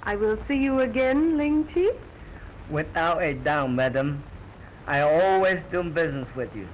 I will see you again, Ling Chi. Without a doubt, madam. I always do business with you.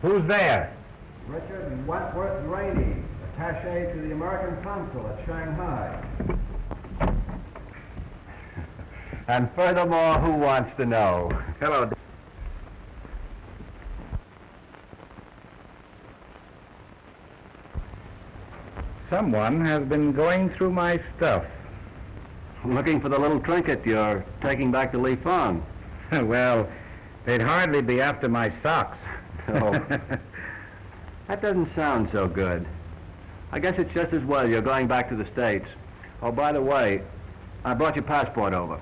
Who's there? Richard Wentworth Rainey, attaché to the American consul at Shanghai. And furthermore, who wants to know? Hello. Someone has been going through my stuff. Looking for the little trinket you're taking back to Li Feng. Well, they'd hardly be after my socks. Oh, that doesn't sound so good. I guess it's just as well you're going back to the States. Oh, by the way, I brought your passport over.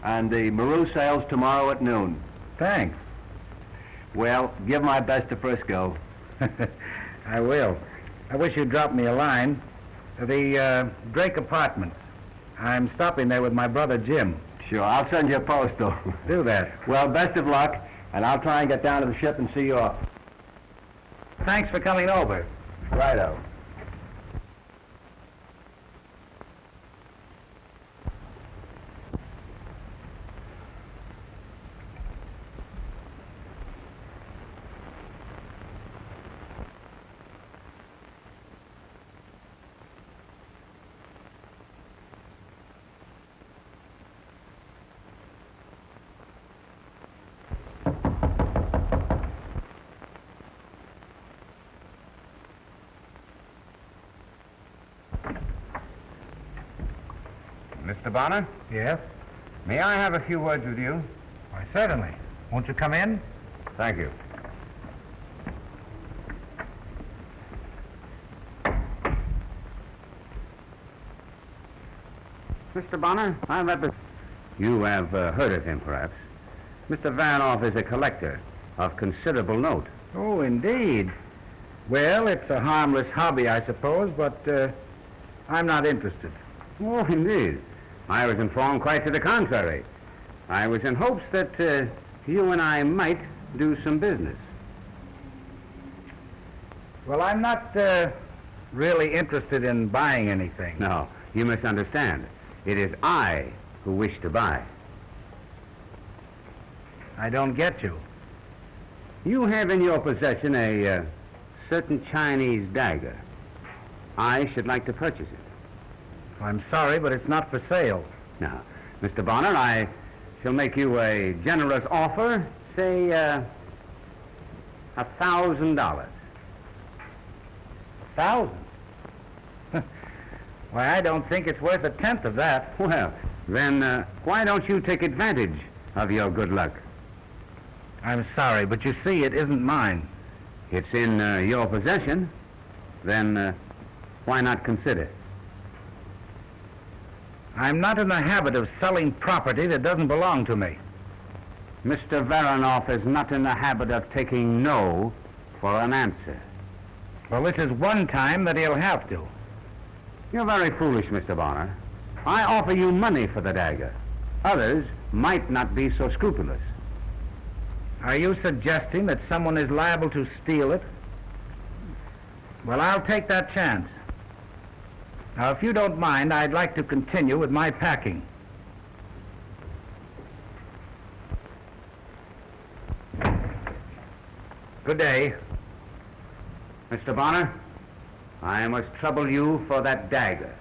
And the Maru sails tomorrow at noon. Thanks. Well, give my best to Frisco. I will. I wish you'd drop me a line. The Drake Apartments. I'm stopping there with my brother Jim. Sure, I'll send you a postal. Do that. Well, best of luck, and I'll try and get down to the ship and see you off. Thanks for coming over. Righto. Mr. Bonner? Yes? May I have a few words with you? Why, certainly. Won't you come in? Thank you. Mr. Bonner, I represent... You have heard of him, perhaps. Mr. Vanoff is a collector of considerable note. Oh, indeed. Well, it's a harmless hobby, I suppose, but I'm not interested. Oh, indeed. I was informed quite to the contrary. I was in hopes that you and I might do some business. Well, I'm not really interested in buying anything. No, you misunderstand. It is I who wish to buy. I don't get you. You have in your possession a certain Chinese dagger. I should like to purchase it. I'm sorry, but it's not for sale. Now, Mr. Bonner, I shall make you a generous offer, say, $1,000. 1,000? Why, I don't think it's worth a tenth of that. Well, then, why don't you take advantage of your good luck. I'm sorry, but you see, it isn't mine. It's in your possession. Then why not consider? I'm not in the habit of selling property that doesn't belong to me. Mr. Varanoff is not in the habit of taking no for an answer. Well, this is one time that he'll have to. You're very foolish, Mr. Bonner. I offer you money for the dagger. Others might not be so scrupulous. Are you suggesting that someone is liable to steal it? Well, I'll take that chance. Now, if you don't mind, I'd like to continue with my packing. Good day. Mr. Bonner, I must trouble you for that dagger.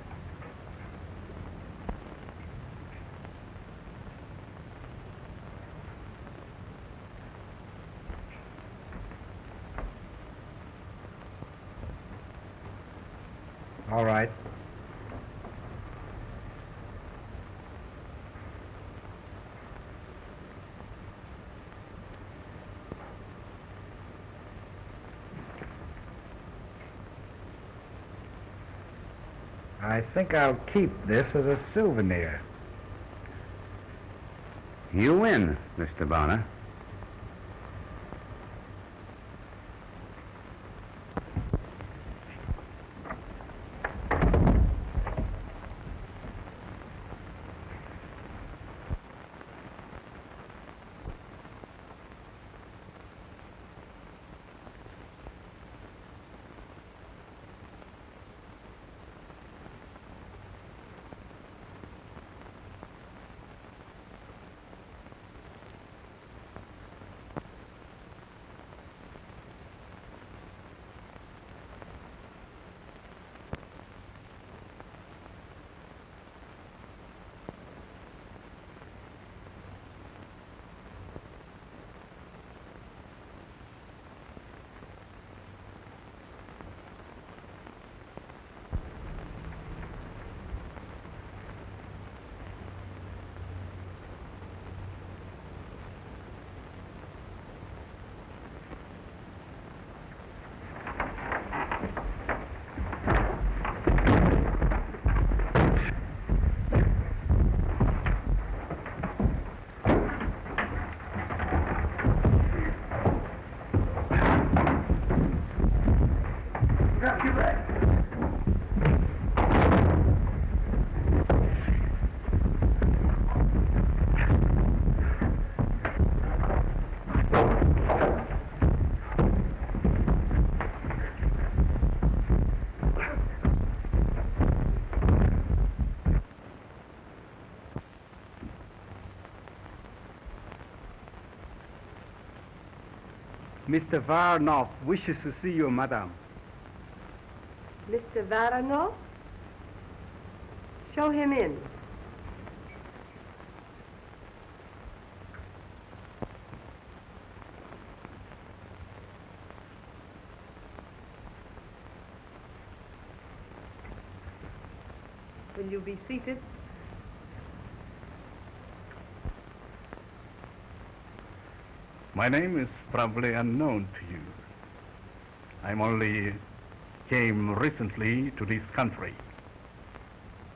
All right. I think I'll keep this as a souvenir. You win, Mr. Bonner. Mr. Varanoff wishes to see you, madam. Mr. Varanoff? Show him in. Will you be seated? My name is probably unknown to you. I'm only came recently to this country.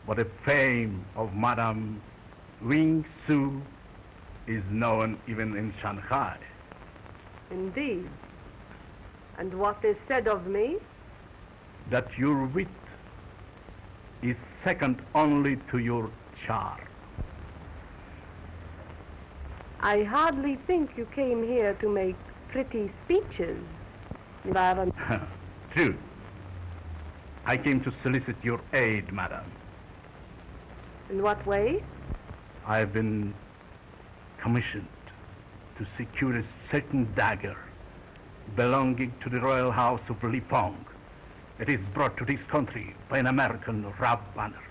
But the fame of Madame Wing Su is known even in Shanghai. Indeed. And what is said of me? That your wit is second only to your charm. I hardly think you came here to make pretty speeches, Varanoff. True. I came to solicit your aid, madam. In what way? I've been commissioned to secure a certain dagger belonging to the royal house of Lipong. It is brought to this country by an American Rob Banner.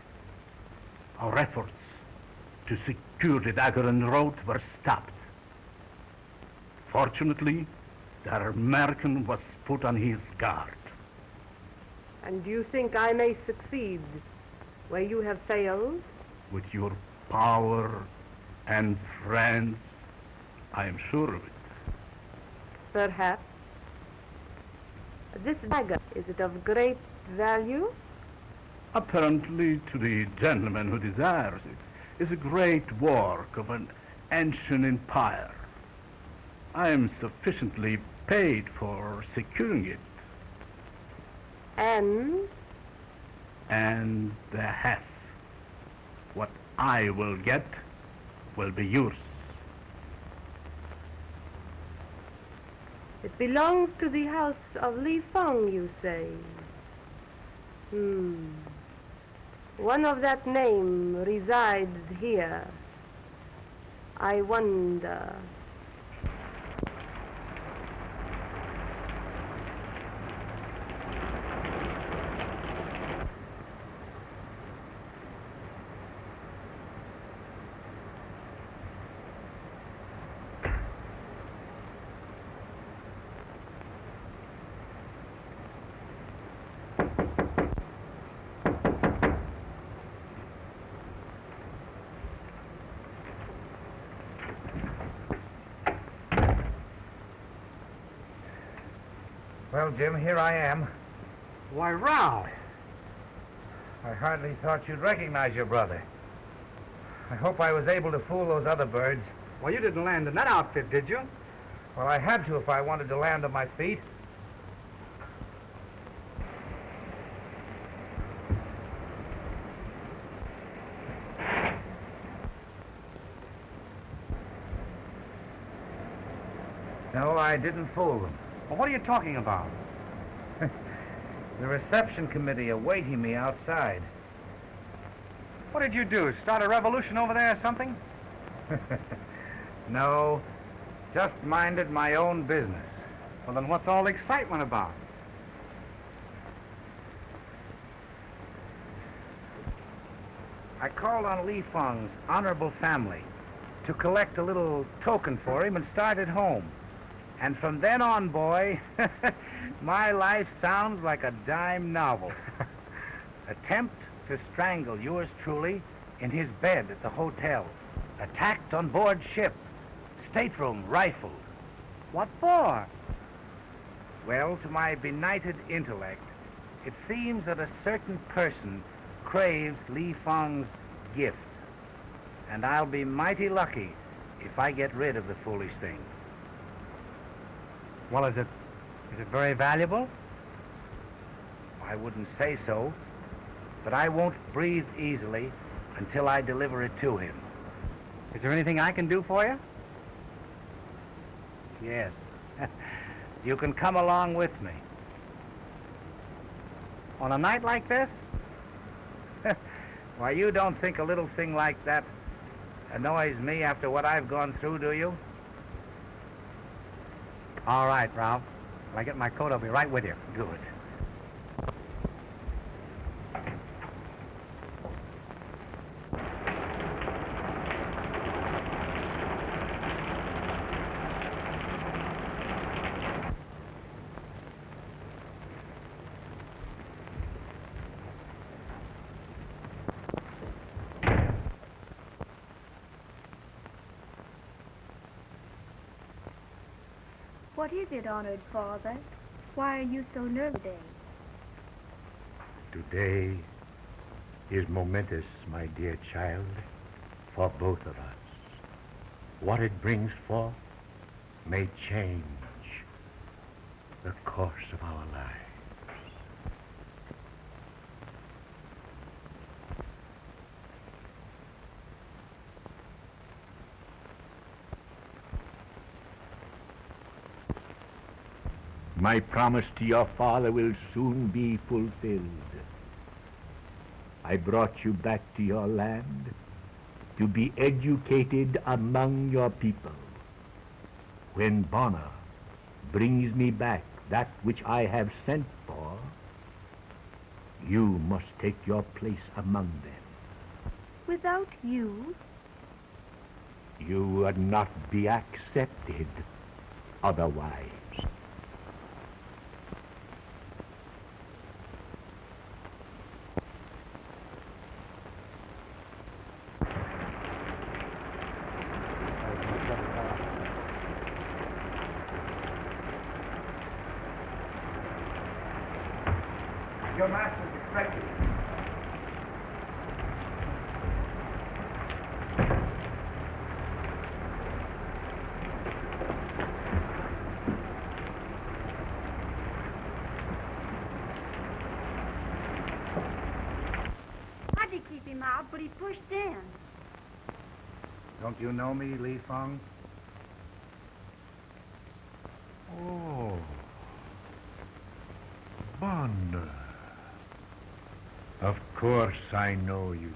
Our efforts to secure the dagger en route were stopped. Fortunately, the American was put on his guard. And do you think I may succeed where you have failed? With your power and friends, I am sure of it. Perhaps. This dagger, is it of great value? Apparently, to the gentleman who desires it, is a great work of an ancient empire. I am sufficiently paid for securing it. And The half. What I will get will be yours. it belongs to the house of Li Feng, you say? One of that name resides here. I wonder. Well, Jim, here I am. Why, Ralph. I hardly thought you'd recognize your brother. I hope I was able to fool those other birds. Well, you didn't land in that outfit, did you? Well, I had to if I wanted to land on my feet. No, I didn't fool them. Well, what are you talking about? The reception committee awaiting me outside. What did you do? Start a revolution over there or something? No, just minded my own business. Well, then what's all the excitement about? I called on Li Feng's honorable family to collect a little token for him and started home. And from then on, boy, my life sounds like a dime novel. Attempt to strangle yours truly in his bed at the hotel. Attacked on board ship. Stateroom rifled. What for? Well, to my benighted intellect, it seems that a certain person craves Li Feng's gift. And I'll be mighty lucky if I get rid of the foolish thing. Well, is it very valuable? I wouldn't say so, but I won't breathe easily until I deliver it to him. Is there anything I can do for you? Yes. You can come along with me. On a night like this? Why, you don't think a little thing like that annoys me after what I've gone through, do you? All right, Ralph. When I get my coat, I'll be right with you. Good. What is it, honored father? Why are you so nervous today? Today is momentous, my dear child, for both of us. What it brings forth may change the course of our lives. My promise to your father will soon be fulfilled. I brought you back to your land to be educated among your people. When Bonner brings me back that which I have sent for, you must take your place among them. Without you? You would not be accepted otherwise. Your master's expected. Tried to keep him out, but he pushed in. Don't you know me, Li Fong? Oh. Bond. Of course I know you.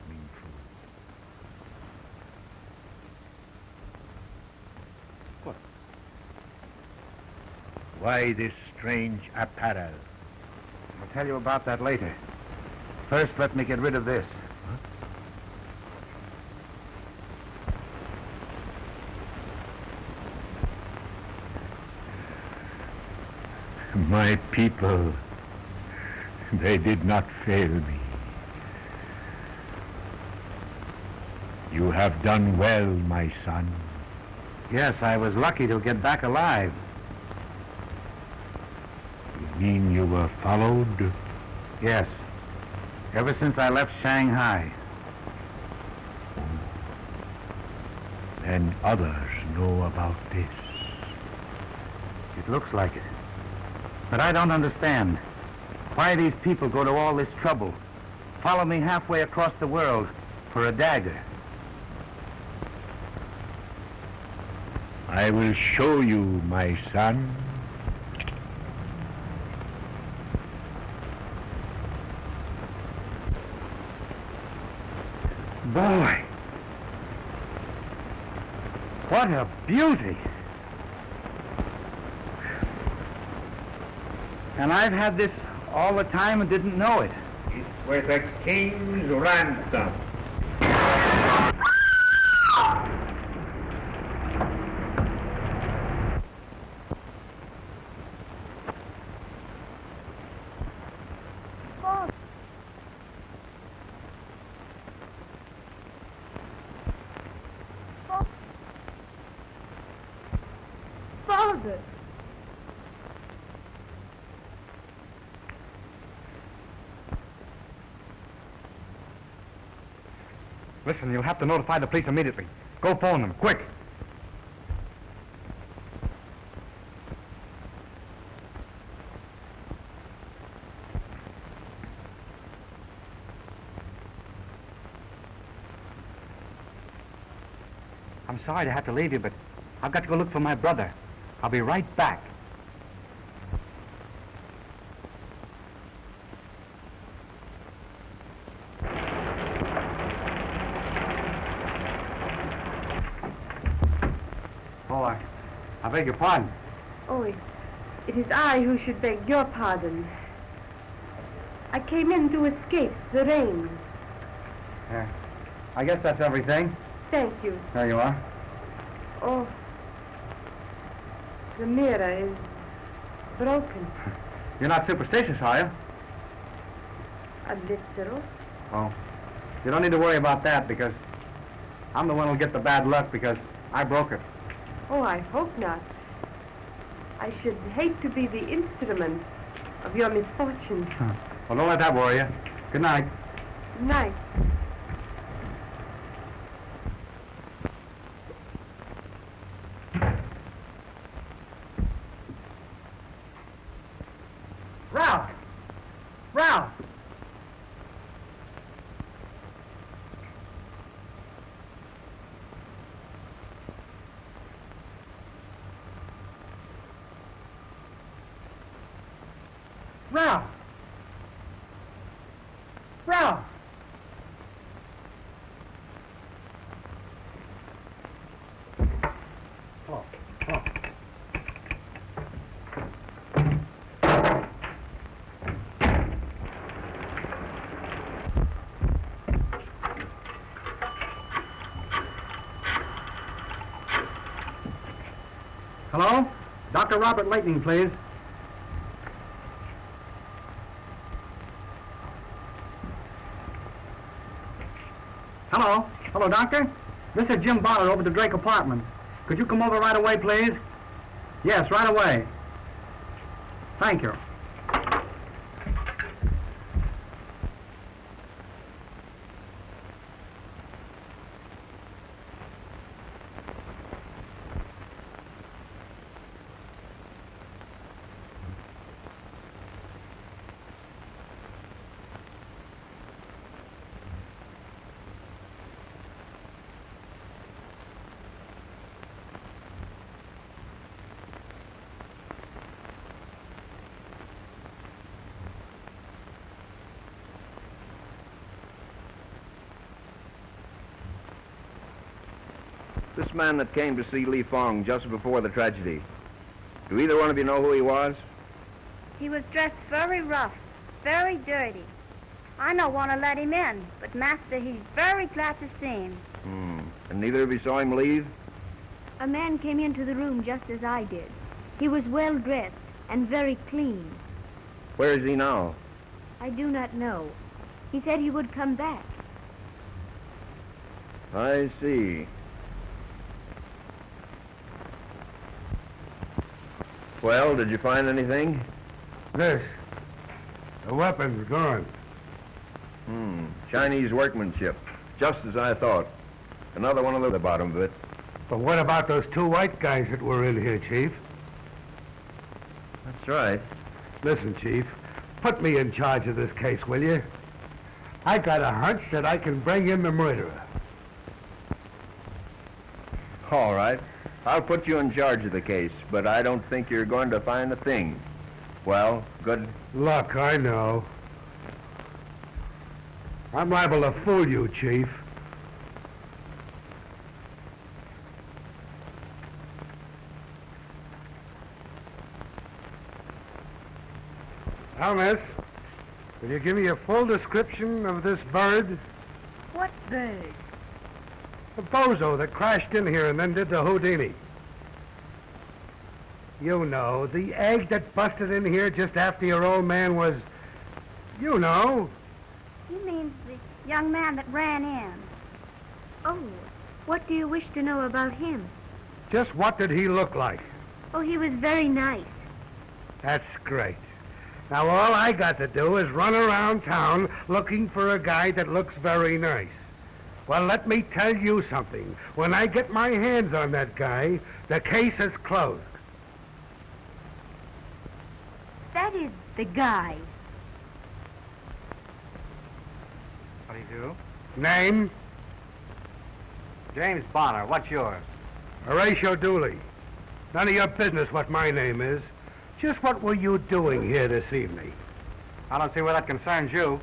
Ming Fu. What? Why this strange apparel? I'll tell you about that later. First, let me get rid of this. My people, they did not fail me. You have done well, my son. Yes, I was lucky to get back alive. You mean you were followed? Yes. Ever since I left Shanghai. Then others know about this. It looks like it. But I don't understand. Why these people go to all this trouble? Follow me halfway across the world for a dagger. I will show you, my son. Boy! What a beauty! And I've had this all the time and didn't know it. It's worth a king's ransom. Father! Listen, you'll have to notify the police immediately. Go phone them, quick. I'm sorry to have to leave you, but I've got to go look for my brother. I'll be right back. Oh, I beg your pardon. Oh, it is I who should beg your pardon. I came in to escape the rain. Yeah. I guess that's everything. Thank you. There you are. Oh, the mirror is broken. You're not superstitious, are you? A little. Oh. You don't need to worry about that because I'm the one who'll get the bad luck because I broke it. Oh, I hope not. I should hate to be the instrument of your misfortune. Well, don't let that worry you. Good night. Good night. Ralph! Ralph! Ralph! Ralph! Oh, oh. Hello? Dr. Robert Lightning, please. Hello? Hello, Doctor? This is Jim Bonner over at the Drake apartment. Could you come over right away, please? Yes, right away. Thank you. This man that came to see Li Fong just before the tragedy, do either one of you know who he was? He was dressed very rough, very dirty. I don't want to let him in, but Master, he's very glad to see him. And neither of you saw him leave? A man came into the room just as I did. He was well dressed and very clean. Where is he now? I do not know. He said he would come back. I see. Well, did you find anything? This. The weapon's gone. Chinese workmanship. Just as I thought. Another one at the bottom of it. But what about those two white guys that were in here, Chief? That's right. Listen, Chief, put me in charge of this case, will you? I got a hunch that I can bring in the murderer. All right. I'll put you in charge of the case, but I don't think you're going to find a thing. Well, good Luck, I know. I'm liable to fool you, Chief. Now, miss, will you give me a full description of this bird? What bird? The bozo that crashed in here and then did the Houdini. You know, the egg that busted in here just after your old man was... You know. He means the young man that ran in. Oh, what do you wish to know about him? Just what did he look like? Oh, he was very nice. That's great. Now, all I got to do is run around town looking for a guy that looks very nice. Well, let me tell you something. When I get my hands on that guy, the case is closed. That is the guy. What do you do? Name? James Bonner. What's yours? Horatio Dooley. None of your business what my name is. Just what were you doing here this evening? I don't see where that concerns you.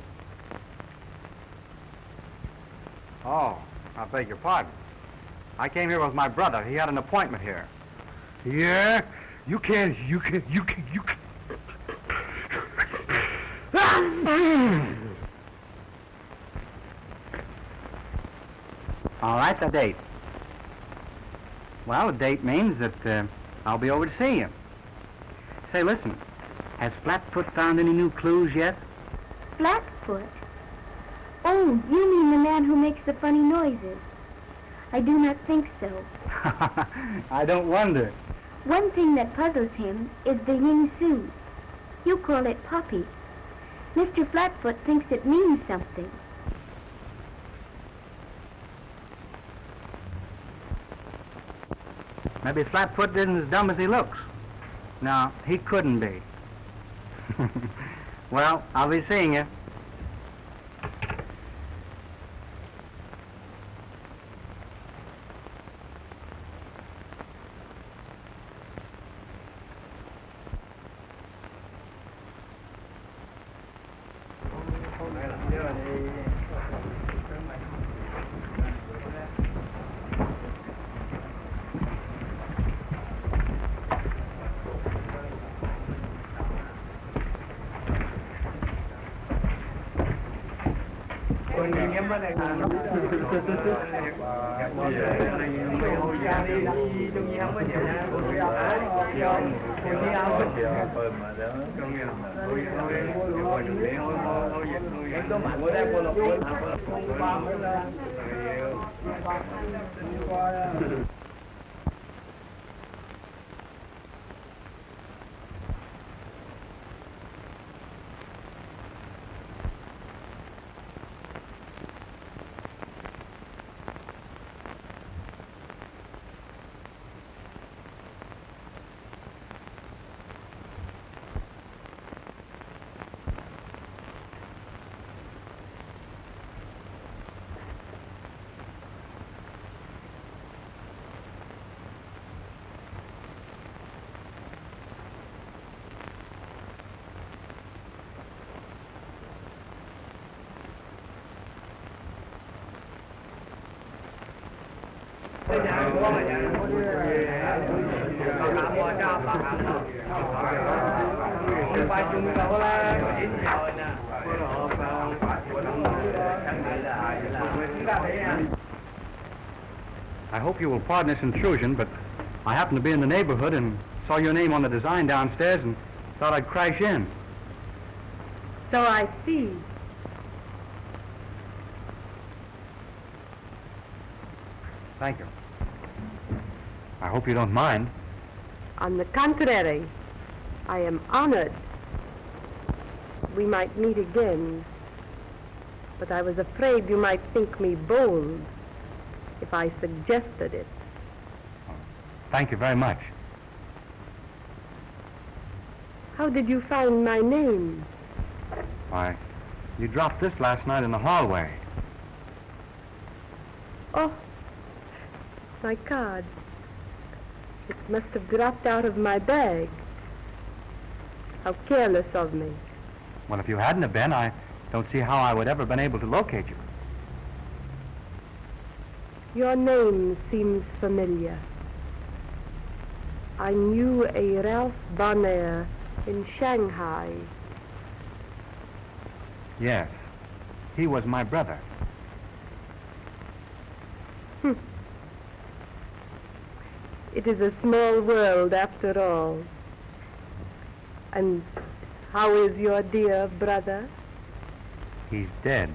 Oh, I beg your pardon. I came here with my brother. He had an appointment here. Yeah? You can't... All right, the date. Well, the date means that I'll be over to see you. Say, listen, has Flatfoot found any new clues yet? Flatfoot? Oh, you mean the man who makes the funny noises. I do not think so. I don't wonder. One thing that puzzles him is the Ying Su. You call it poppy. Mr. Flatfoot thinks it means something. Maybe Flatfoot isn't as dumb as he looks. No, he couldn't be. Well, I'll be seeing you. I hope you will pardon this intrusion, but I happened to be in the neighborhood and saw your name on the design downstairs and thought I'd crash in. So I see. Thank you. I hope you don't mind. On the contrary, I am honored. We might meet again, but I was afraid you might think me bold if I suggested it. Thank you very much. How did you find my name? Why, you dropped this last night in the hallway. Oh, my card. It must have dropped out of my bag. How careless of me. Well, if you hadn't have been, I don't see how I would ever have been able to locate you. Your name seems familiar. I knew a Ralph Bonner in Shanghai. Yes, he was my brother. It is a small world after all. And how is your dear brother? He's dead.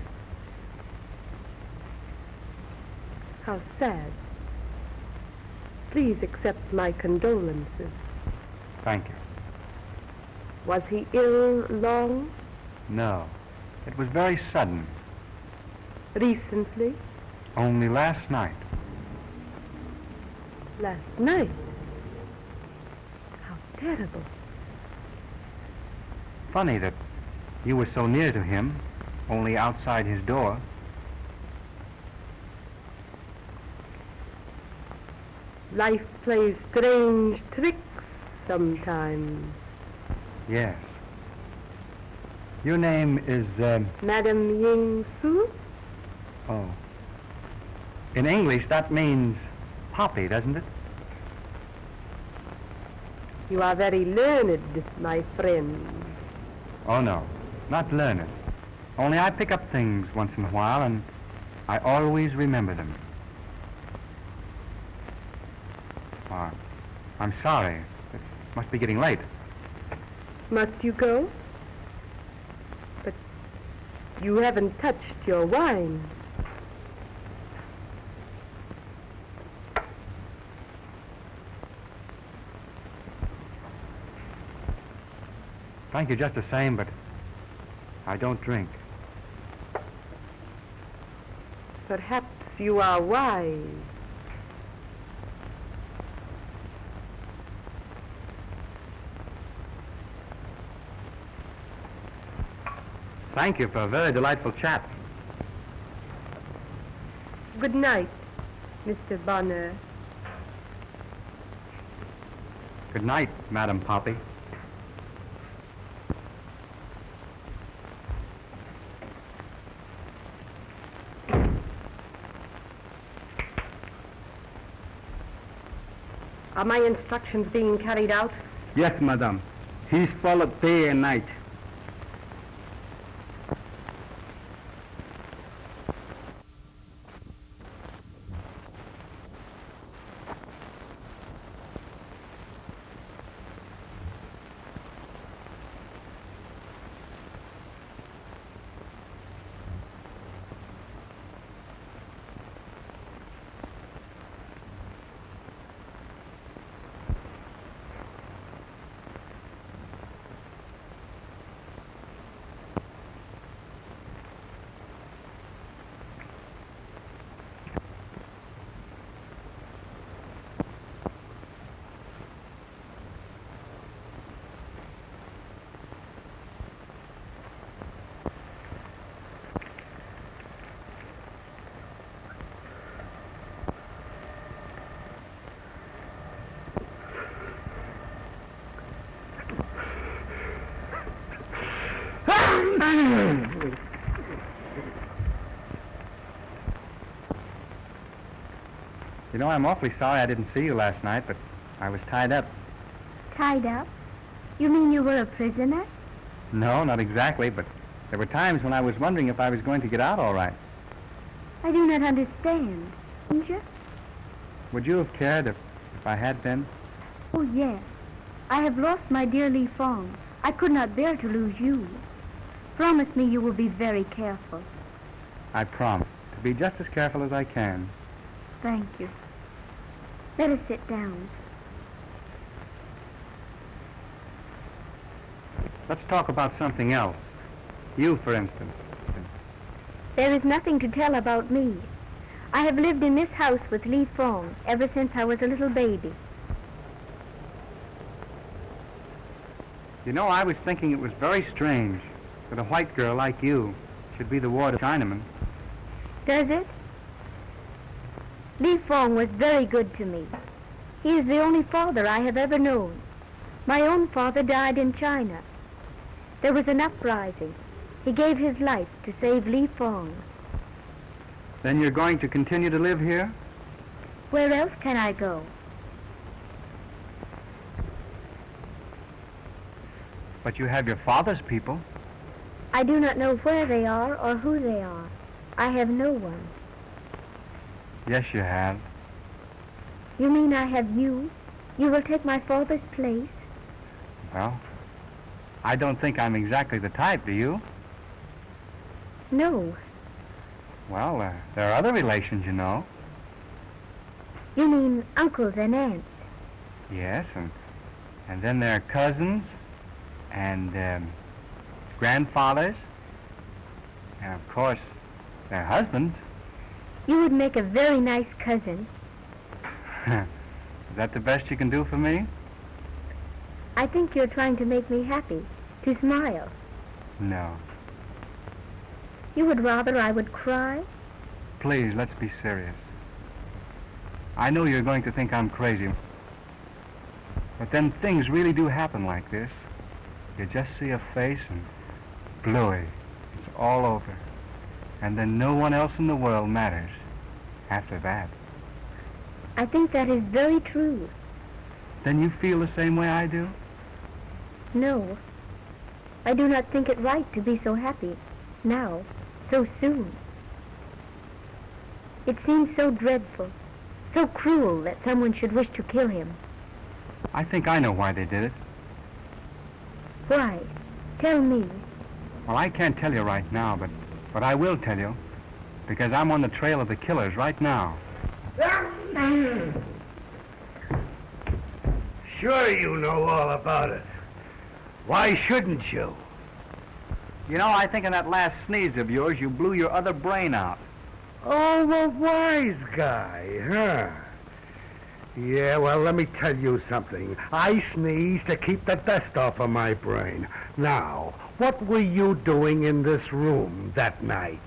How sad. Please accept my condolences. Thank you. Was he ill long? No, it was very sudden. Recently? Only last night. Last night? How terrible. Funny that you were so near to him, only outside his door. Life plays strange tricks sometimes. Yes. Your name is, Madam Ying Su? Oh. In English, that means poppy, doesn't it? You are very learned, my friend. Oh, no. Not learned. Only I pick up things once in a while, and I always remember them. Oh, I'm sorry. It must be getting late. Must you go? But you haven't touched your wine. Thank you just the same, but I don't drink. Perhaps you are wise. Thank you for a very delightful chat. Good night, Mr. Bonner. Good night, Madam Poppy. Are my instructions being carried out? Yes, madam. He's followed day and night. You know, I'm awfully sorry I didn't see you last night, but I was tied up. Tied up? You mean you were a prisoner? No, not exactly, but there were times when I was wondering if I was going to get out all right. I do not understand. Didn't you? Would you have cared if I had been? Oh, yes. I have lost my dear Li Fong. I could not bear to lose you. Promise me you will be very careful. I promise to be just as careful as I can. Thank you. Let us sit down. Let's talk about something else. You, for instance. There is nothing to tell about me. I have lived in this house with Li Fong ever since I was a little baby. You know, I was thinking it was very strange that a white girl like you should be the ward of Chinaman. Does it? Li Fong was very good to me. He is the only father I have ever known. My own father died in China. There was an uprising. He gave his life to save Li Fong. Then you're going to continue to live here? Where else can I go? But you have your father's people. I do not know where they are or who they are. I have no one. Yes, you have. You mean I have you? You will take my father's place? Well, I don't think I'm exactly the type, do you? No. Well, there are other relations, you know. You mean uncles and aunts? Yes, and then there are cousins and grandfathers, and of course, their husbands. You would make a very nice cousin. Is that the best you can do for me? I think you're trying to make me happy, to smile. No. You would rather I would cry? Please, let's be serious. I know you're going to think I'm crazy, but then things really do happen like this. You just see a face and bluey. It's all over. And then no one else in the world matters after that. I think that is very true. Then you feel the same way I do? No. I do not think it right to be so happy now, so soon. It seems so dreadful, so cruel that someone should wish to kill him. I think I know why they did it. Why? Tell me. Well, I can't tell you right now, but I will tell you, because I'm on the trail of the killers right now. Sure you know all about it. Why shouldn't you? You know, I think in that last sneeze of yours, you blew your other brain out. Oh, a wise guy, huh? Yeah, well, let me tell you something. I sneezed to keep the dust off of my brain. Now, what were you doing in this room that night?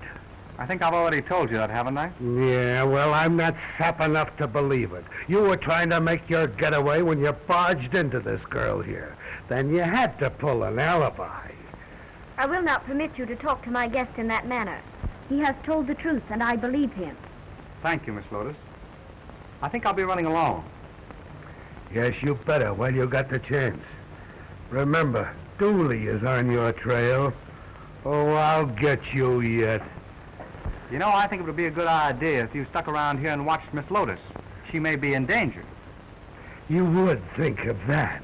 I think I've already told you that, haven't I? Yeah, well, I'm not sap enough to believe it. You were trying to make your getaway when you barged into this girl here. Then you had to pull an alibi. I will not permit you to talk to my guest in that manner. He has told the truth, and I believe him. Thank you, Miss Lotus. I think I'll be running along. Yes, you better while you got the chance. Remember, Dooley is on your trail. Oh, I'll get you yet. You know, I think it would be a good idea if you stuck around here and watched Miss Lotus. She may be in danger. You would think of that.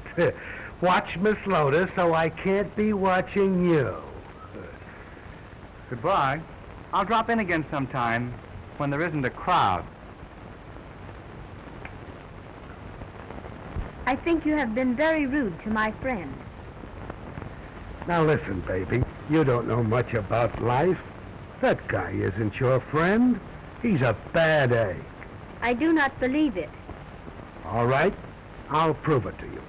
Watch Miss Lotus so I can't be watching you. Goodbye. I'll drop in again sometime when there isn't a crowd. I think you have been very rude to my friend. Now listen, baby. You don't know much about life. That guy isn't your friend. He's a bad egg. I do not believe it. All right, I'll prove it to you.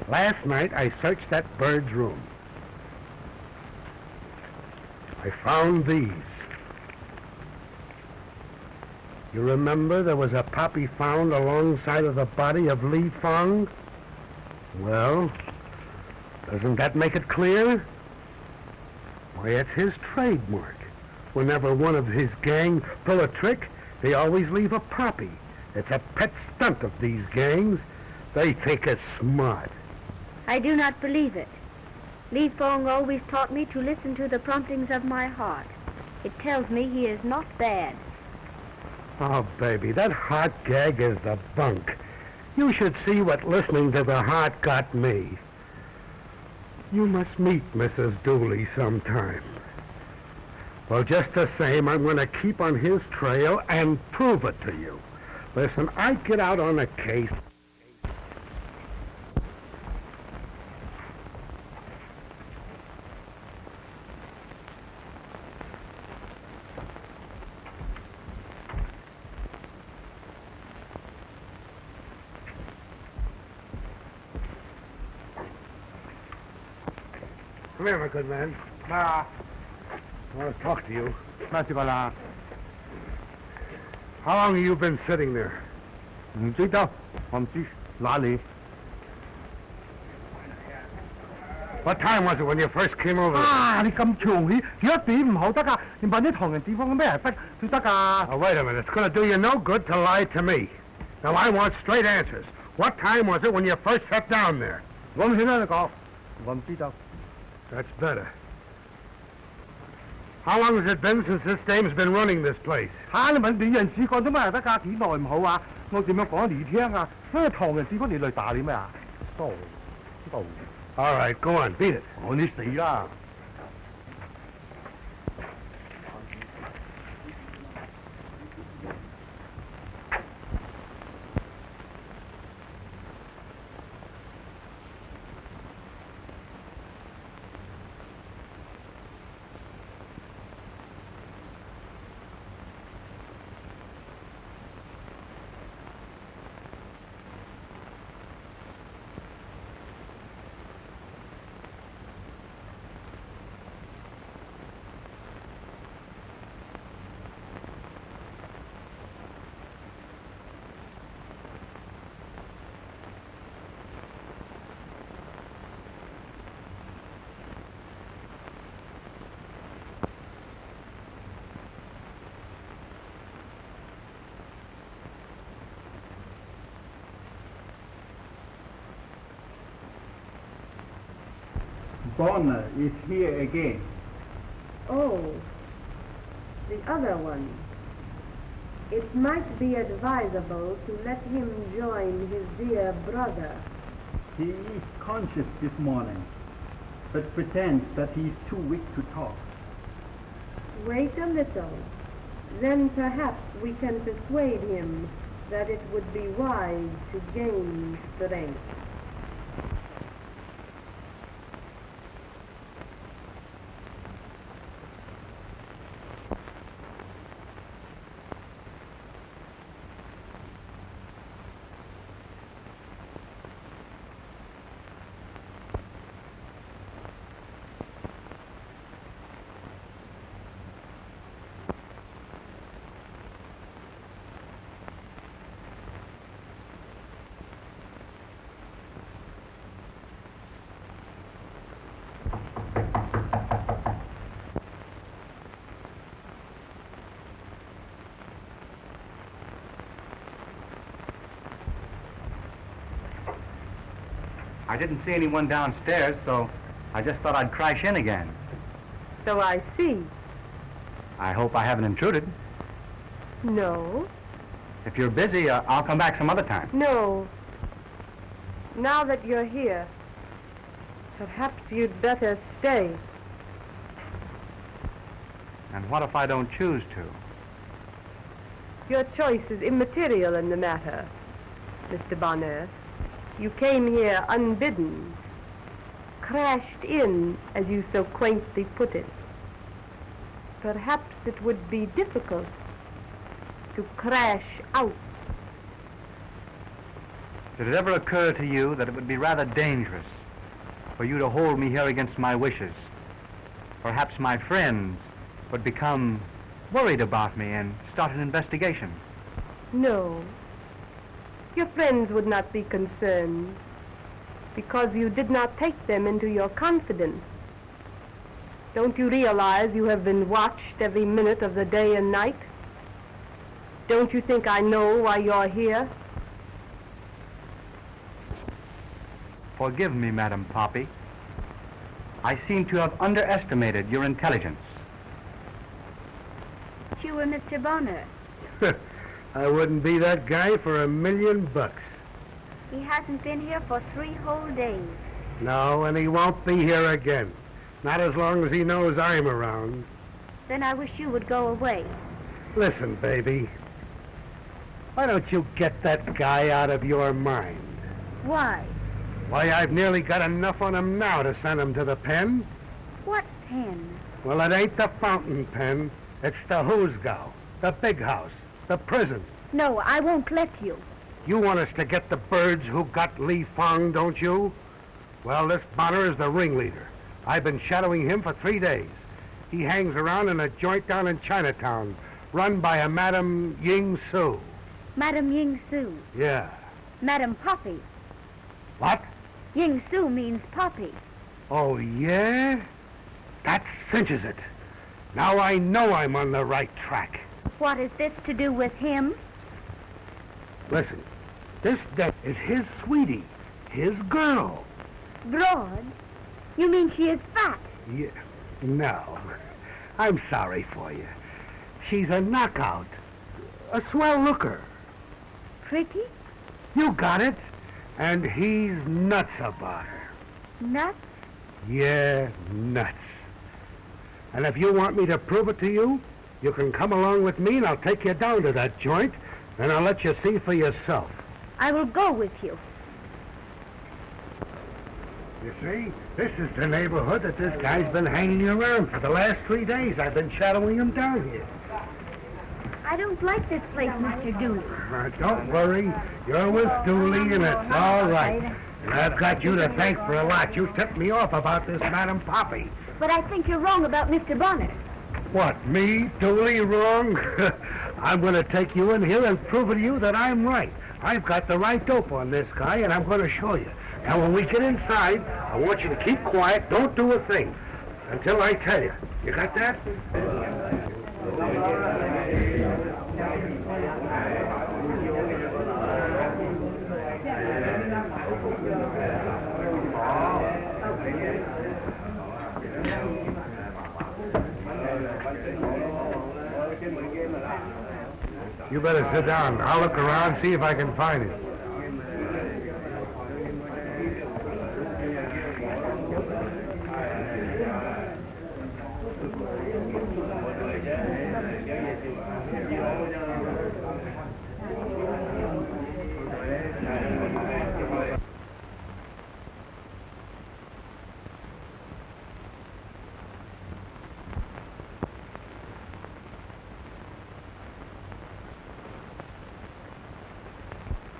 Last night, I searched that bird's room. I found these. You remember there was a poppy found alongside of the body of Li Fong? Well, doesn't that make it clear? Why, it's his trademark. Whenever one of his gang pull a trick, they always leave a poppy. It's a pet stunt of these gangs. They think it's smart. I do not believe it. Li Fong always taught me to listen to the promptings of my heart. It tells me he is not bad. Oh, baby, that heart gag is the bunk. You should see what listening to the heart got me. You must meet Mrs. Dooley sometime. Well, just the same, I'm going to keep on his trail and prove it to you. Listen, I get out on a case. Come here, my good man. I want to talk to you. How long have you been sitting there? What time was it when you first came over? Oh, wait a minute. It's going to do you no good to lie to me. Now, I want straight answers. What time was it when you first sat down there? That's better. How long has it been since this dame's been running this place? All right, go on, beat it. Bonner is here again. Oh, the other one. It might be advisable to let him join his dear brother. He is conscious this morning, but pretends that he is too weak to talk. Wait a little. Then perhaps we can persuade him that it would be wise to gain strength. I didn't see anyone downstairs, so I just thought I'd crash in again. So I see. I hope I haven't intruded. No. If you're busy, I'll come back some other time. No. Now that you're here, perhaps you'd better stay. And what if I don't choose to? Your choice is immaterial in the matter, Mr. Bonner. You came here unbidden, crashed in, as you so quaintly put it. Perhaps it would be difficult to crash out. Did it ever occur to you that it would be rather dangerous for you to hold me here against my wishes? Perhaps my friends would become worried about me and start an investigation. No. Your friends would not be concerned because you did not take them into your confidence. Don't you realize you have been watched every minute of the day and night? Don't you think I know why you're here? Forgive me, Madam Poppy. I seem to have underestimated your intelligence. You were Mr. Bonner. I wouldn't be that guy for $1,000,000. He hasn't been here for 3 whole days. No, and he won't be here again. Not as long as he knows I'm around. Then I wish you would go away. Listen, baby. Why don't you get that guy out of your mind? Why? Why, I've nearly got enough on him now to send him to the pen. What pen? Well, it ain't the fountain pen. It's the Hoosgow, the big house, the prison. No, I won't let you. You want us to get the birds who got Li Fong, don't you? Well, this Bonner is the ringleader. I've been shadowing him for 3 days. He hangs around in a joint down in Chinatown, run by a Madame Ying Su. Madame Ying Su. Yeah. Madame Poppy. What? Ying Su means Poppy. Oh, yeah? That cinches it. Now I know I'm on the right track. What is this to do with him? Listen, this debt is his sweetie, his girl. Broad? You mean she is fat? Yeah. No. I'm sorry for you. She's a knockout. A swell looker. Pretty? You got it. And he's nuts about her. Nuts? Yeah, nuts. And if you want me to prove it to you, you can come along with me and I'll take you down to that joint and I'll let you see for yourself. I will go with you. You see, this is the neighborhood that this guy's been hanging around for the last 3 days. I've been shadowing him down here. I don't like this place, Mr. Dooley. Don't worry. You're with Dooley and it's all right. And I've got you to thank for a lot. You tipped me off about this Madam Poppy. But I think you're wrong about Mr. Bonner. What, me, Dooley, wrong? I'm going to take you in here and prove to you that I'm right. I've got the right dope on this guy, and I'm going to show you. Now, when we get inside, I want you to keep quiet. Don't do a thing until I tell you. You got that? You better sit down. I'll look around, see if I can find it.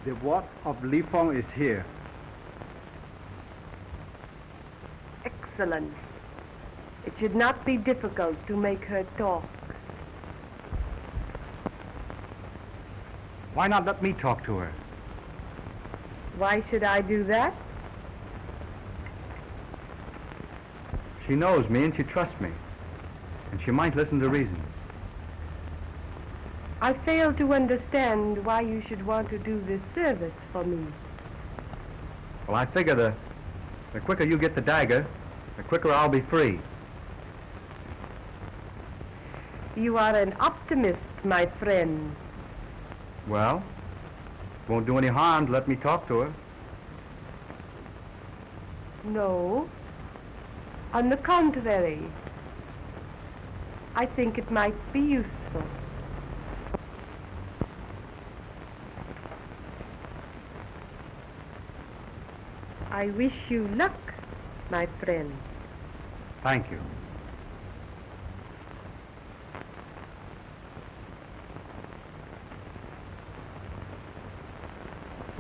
The ward of Li Fong is here. Excellent. It should not be difficult to make her talk. Why not let me talk to her? Why should I do that? She knows me and she trusts me. And she might listen to reason. I fail to understand why you should want to do this service for me. Well, I figure the quicker you get the dagger, the quicker I'll be free. You are an optimist, my friend. Well, won't do any harm to let me talk to her. No. On the contrary, I think it might be useful. I wish you luck, my friend. Thank you.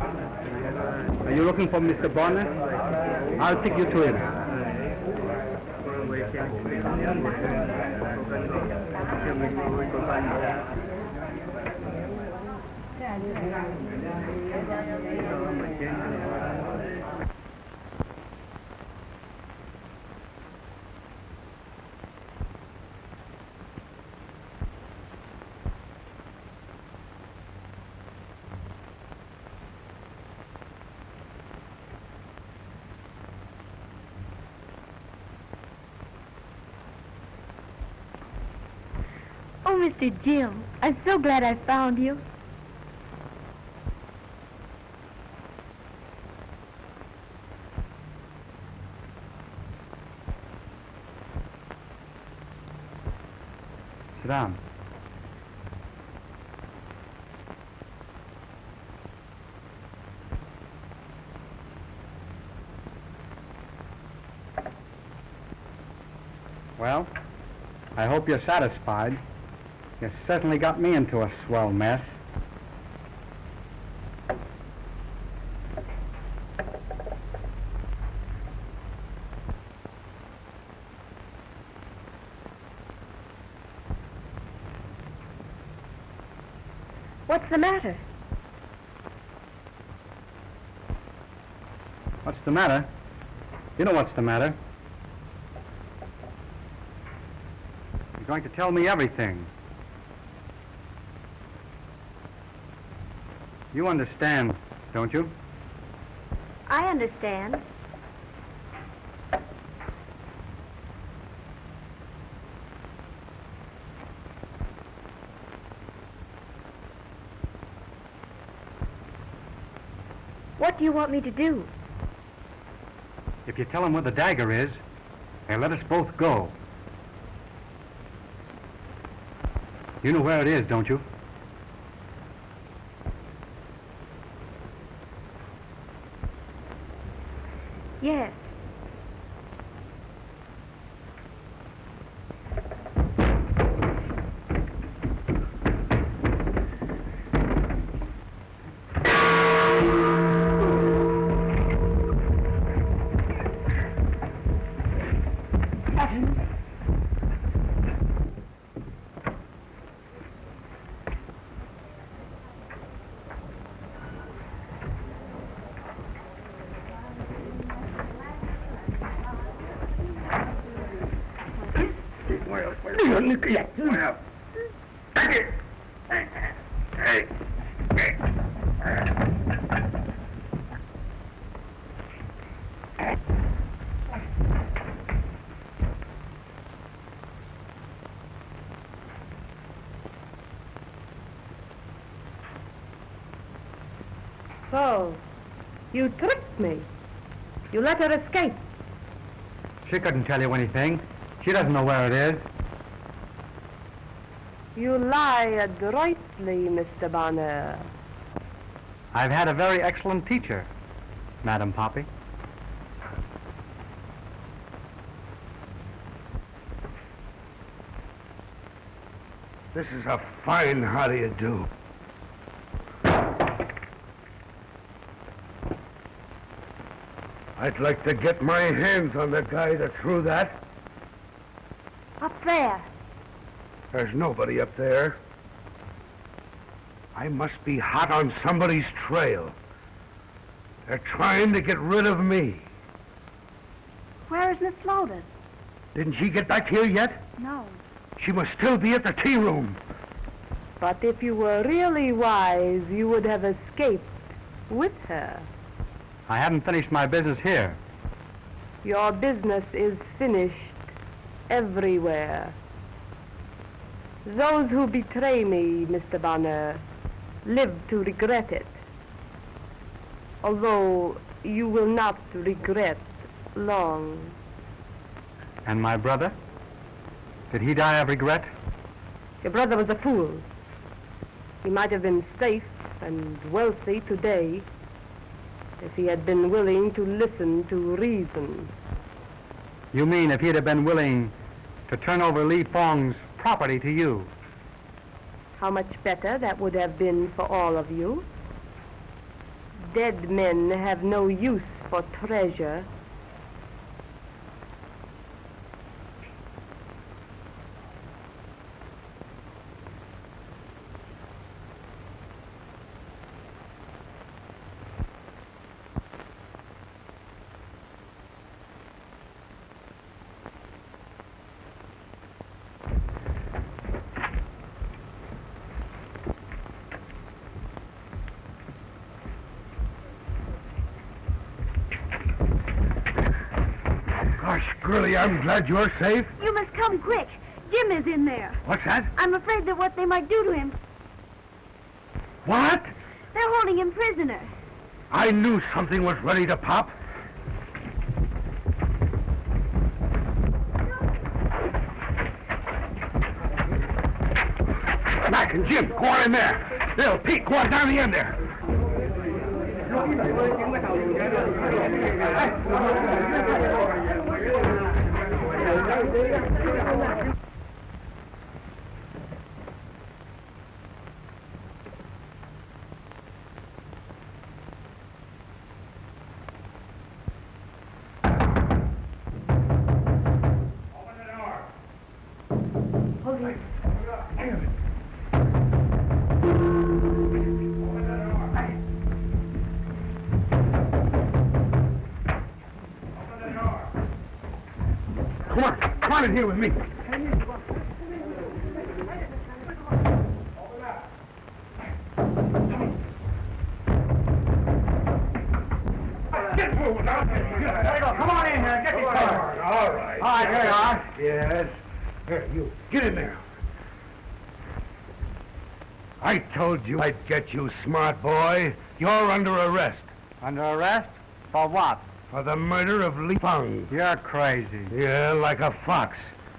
Are you looking for Mr. Bonner? I'll take you to him. Mr. Jim. I'm so glad I found you. Sit down. Well, I hope you're satisfied. You certainly got me into a swell mess. What's the matter? What's the matter? You know what's the matter. You're going to tell me everything. You understand, don't you? I understand. What do you want me to do? If you tell him where the dagger is, they'll let us both go. You know where it is, don't you? Yes. So, you tricked me. You let her escape. She couldn't tell you anything. She doesn't know where it is. You lie adroitly, Mr. Bonner. I've had a very excellent teacher, Madam Poppy. This is a fine how do you do. I'd like to get my hands on the guy that threw that. Up there. There's nobody up there. I must be hot on somebody's trail. They're trying to get rid of me. Where is Miss Lotus? Didn't she get back here yet? No. She must still be at the tea room. But if you were really wise, you would have escaped with her. I haven't finished my business here. Your business is finished everywhere. Those who betray me, Mr. Bonner, live to regret it. Although you will not regret long. And my brother? Did he die of regret? Your brother was a fool. He might have been safe and wealthy today if he had been willing to listen to reason. You mean if he'd have been willing to turn over Li Fong's property to you? How much better that would have been for all of you. Dead men have no use for treasure. Gosh, Grilly, I'm glad you're safe. You must come quick. Jim is in there. What's that? I'm afraid that what they might do to him, What? they're holding him prisoner. I knew something was ready to pop. Mac and Jim, go on in there. Bill, Pete, go on down the end there. Come on in here with me. Get moving now. Come on in here. Get your car. All right. All right, here you are. Yes. Here, you. Get in there. I told you I'd get you, smart boy. You're under arrest. Under arrest? For what? For the murder of Li Feng. You're crazy. Yeah, like a fox.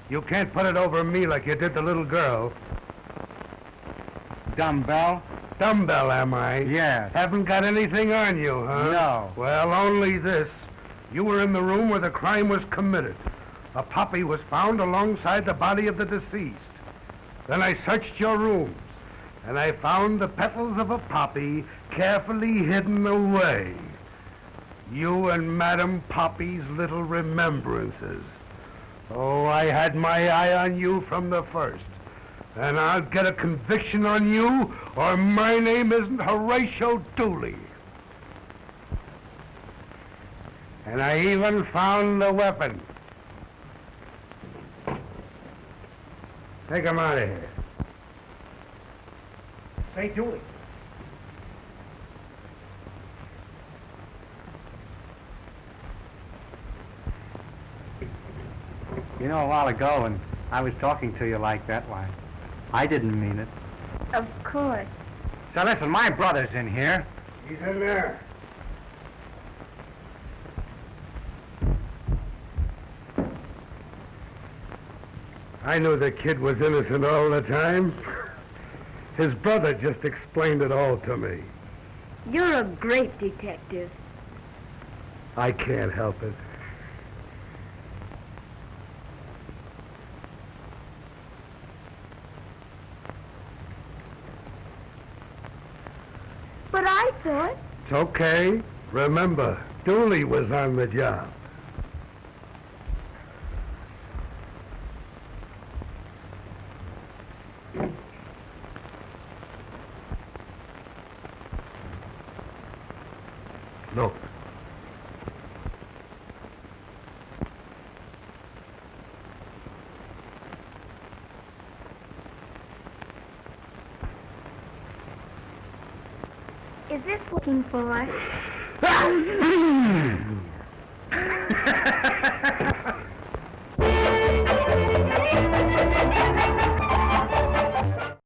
You can't put it over me like you did the little girl. Dumbbell? Dumbbell, am I? Yes. Haven't got anything on you, huh? No. Well, only this. You were in the room where the crime was committed. A poppy was found alongside the body of the deceased. Then I searched your rooms, and I found the petals of a poppy carefully hidden away. You and Madame Poppy's little remembrances. Oh, I had my eye on you from the first. And I'll get a conviction on you, or my name isn't Horatio Dooley. And I even found the weapon. Take him out of here. Say, Dooley. You know, a while ago when I was talking to you like that, why, I didn't mean it. Of course. So listen, my brother's in here. He's in there. I knew the kid was innocent all the time. His brother just explained it all to me. You're a great detective. I can't help it. But I thought... It's okay. Remember, Dooley was on the job. Look. Is this looking for us?